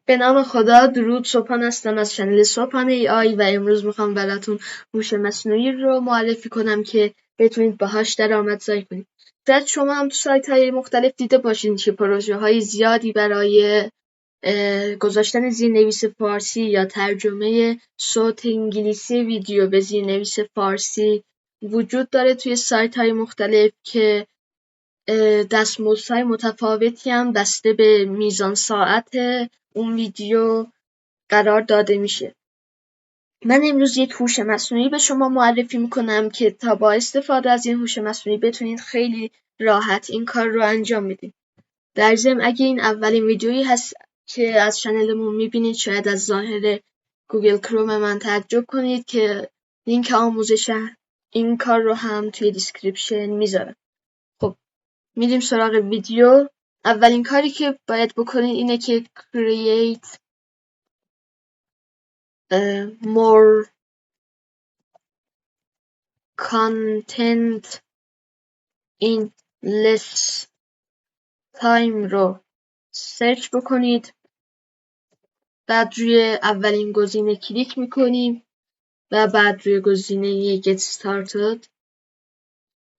به نام خدا. درود. صبحان هستم از چنل صبحان AI و امروز میخوام براتون هوش مصنوعی رو معرفی کنم که بتونید باهاش درآمدزایی کنید. شاید شما هم تو سایت های مختلف دیده باشین که پروژه های زیادی برای گذاشتن زیرنویس فارسی یا ترجمه صوت انگلیسی ویدیو به زیرنویس فارسی وجود داره توی سایت های مختلف که دستمزدهای متفاوتی هم بسته به میزان ساعت اون ویدیو قرار داده میشه. من امروز یک هوش مصنوعی به شما معرفی میکنم که تا با استفاده از این هوش مصنوعی بتونید خیلی راحت این کار رو انجام بدید. در ضمن اگه این اولین ویدیویی هست که از چنلمون میبینید شاید از ظاهر گوگل کروم من تعجب کنید که لینک آموزش این کار رو هم توی دیسکریپشن میذارم. خب میریم سراغ ویدیو. اولین کاری که باید بکنید اینه که create more content in less time رو سرچ بکنید. بعد روی اولین گزینه کلیک میکنیم و بعد روی گزینه get started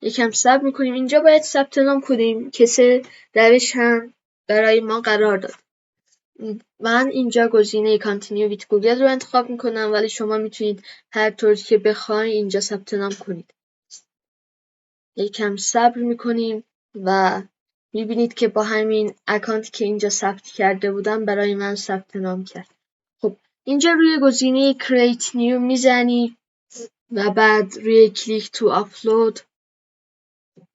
یکم صبر میکنیم. اینجا باید ثبت نام کنیم که سه روش هم برای ما قرار داد. من اینجا گزینه کانتینیو ویت گوگل رو انتخاب میکنم ولی شما میتونید هر طور که بخواید اینجا ثبت نام کنید. یکم صبر میکنیم و میبینید که با همین اکانتی که اینجا ثبت کرده بودم برای من ثبت نام کرد. خب اینجا روی گزینه create new میزنی و بعد روی کلیک تو آپلود.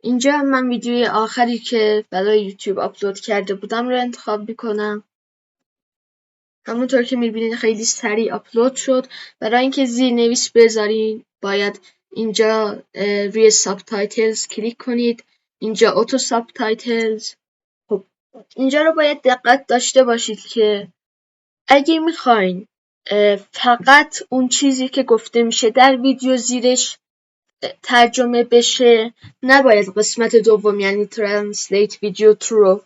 اینجا من ویدیوی آخری که برای یوتیوب آپلود کرده بودم رو انتخاب میکنم. همونطور که میبینید خیلی سریع آپلود شد. برای اینکه زیرنویس بذارین باید اینجا روی ساب تایتلز کلیک کنید. اینجا اوتو ساب تایتلز. خب اینجا رو باید دقت داشته باشید که اگه میخواین فقط اون چیزی که گفته میشه در ویدیو زیرش ترجمه بشه نباید قسمت دوم یعنی translate video to رو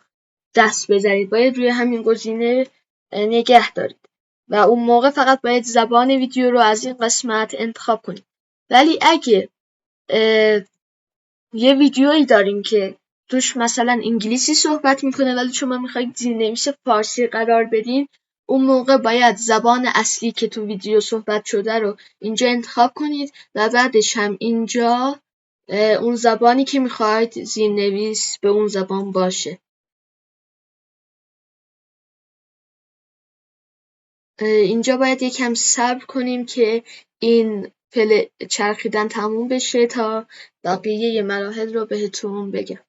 دست بزنید. باید روی همین گزینه نگه دارید و اون موقع فقط باید زبان ویدیو رو از این قسمت انتخاب کنید. ولی اگه یه ویدیویی دارین که توش مثلا انگلیسی صحبت میکنه ولی شما میخواید زیرنویس فارسی قرار بدین، اون موقع باید زبان اصلی که تو ویدیو صحبت شده رو اینجا انتخاب کنید و بعدش هم اینجا اون زبانی که میخواید زیرنویس به اون زبان باشه. اینجا باید یکم صبر کنیم که این چرخیدن تموم بشه تا بقیه مراحل رو بهتون بگم.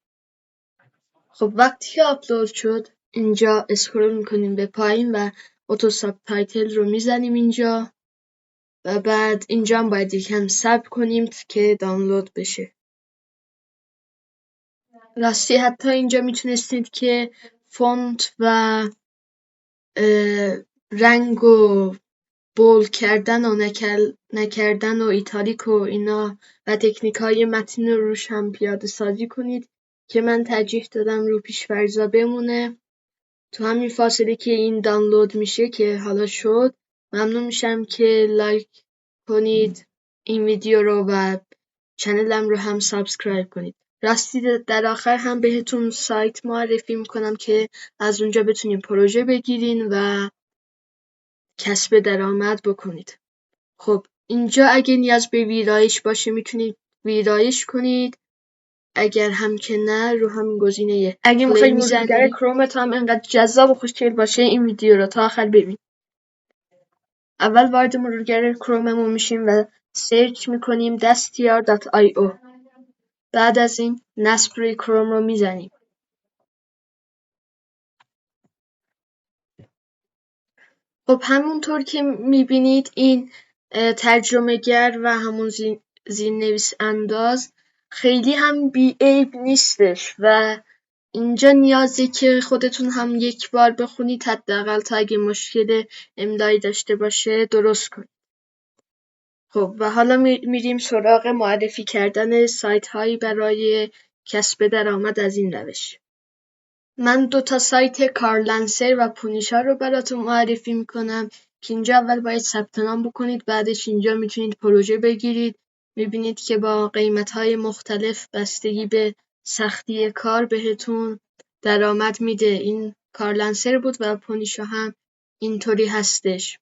خب وقتی که آپلود شد اینجا اسکرول میکنیم به پایین و اوتو ساب تایتل رو میزنیم اینجا و بعد اینجا هم باید یکم صبر کنیم که دانلود بشه. راستی حتی اینجا میتونستید که فونت و رنگ و بولد کردن و نکردن و ایتالیک و اینا و تکنیک های متن رو روش هم پیاده سازی کنید که من ترجیح دادم رو پیش‌فرض‌ها بمونه. تو همین فاصله که این دانلود میشه که حالا شد، ممنون میشم که لایک کنید این ویدیو رو و چنلم رو هم سابسکرایب کنید. راستی در آخر هم بهتون سایت معرفی میکنم که از اونجا بتونین پروژه بگیرین و کسب درآمد بکنید. خب اینجا اگه نیاز به ویرایش باشه میتونید ویرایش کنید، اگر هم که نه رو همین گزینه اگه میخواید مرورگر کرومت هم انقدر جذاب و خوشگل باشه این ویدیو رو تا آخر ببین. اول وارد مرورگر کروممون میشیم و سرچ میکنیم dastr.io. بعد از این نصب روی کروم رو میزنیم. خب همونطور که میبینید این ترجمه گر و همون زیرنویس انداز خیلی هم بی‌عیب نیستش و اینجا نیازه که خودتون هم یک بار بخونید حداقل تا اگه مشکل املایی داشته باشه درست کنید. خب و حالا میریم سراغ معرفی کردن سایت هایی برای کسب درآمد از این روش. من 2 سایت کارلنسر و پونیشا رو براتون معرفی میکنم که اینجا اول باید ثبت نام بکنید، بعدش اینجا میتونید پروژه بگیرید. میبینید که با قیمت‌های مختلف بستگی به سختی کار بهتون درآمد میده. این کارلنسر بود و پونیشا هم اینطوری هستش.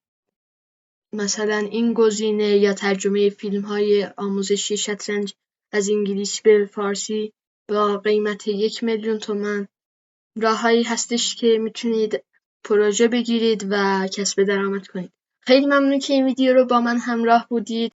مثلا این گزینه یا ترجمه فیلم‌های آموزشی شطرنج از انگلیسی به فارسی با قیمت 1,000,000 تومان راههایی هستش که میتونید پروژه بگیرید و کسب درآمد کنید. خیلی ممنون که این ویدیو رو با من همراه بودید.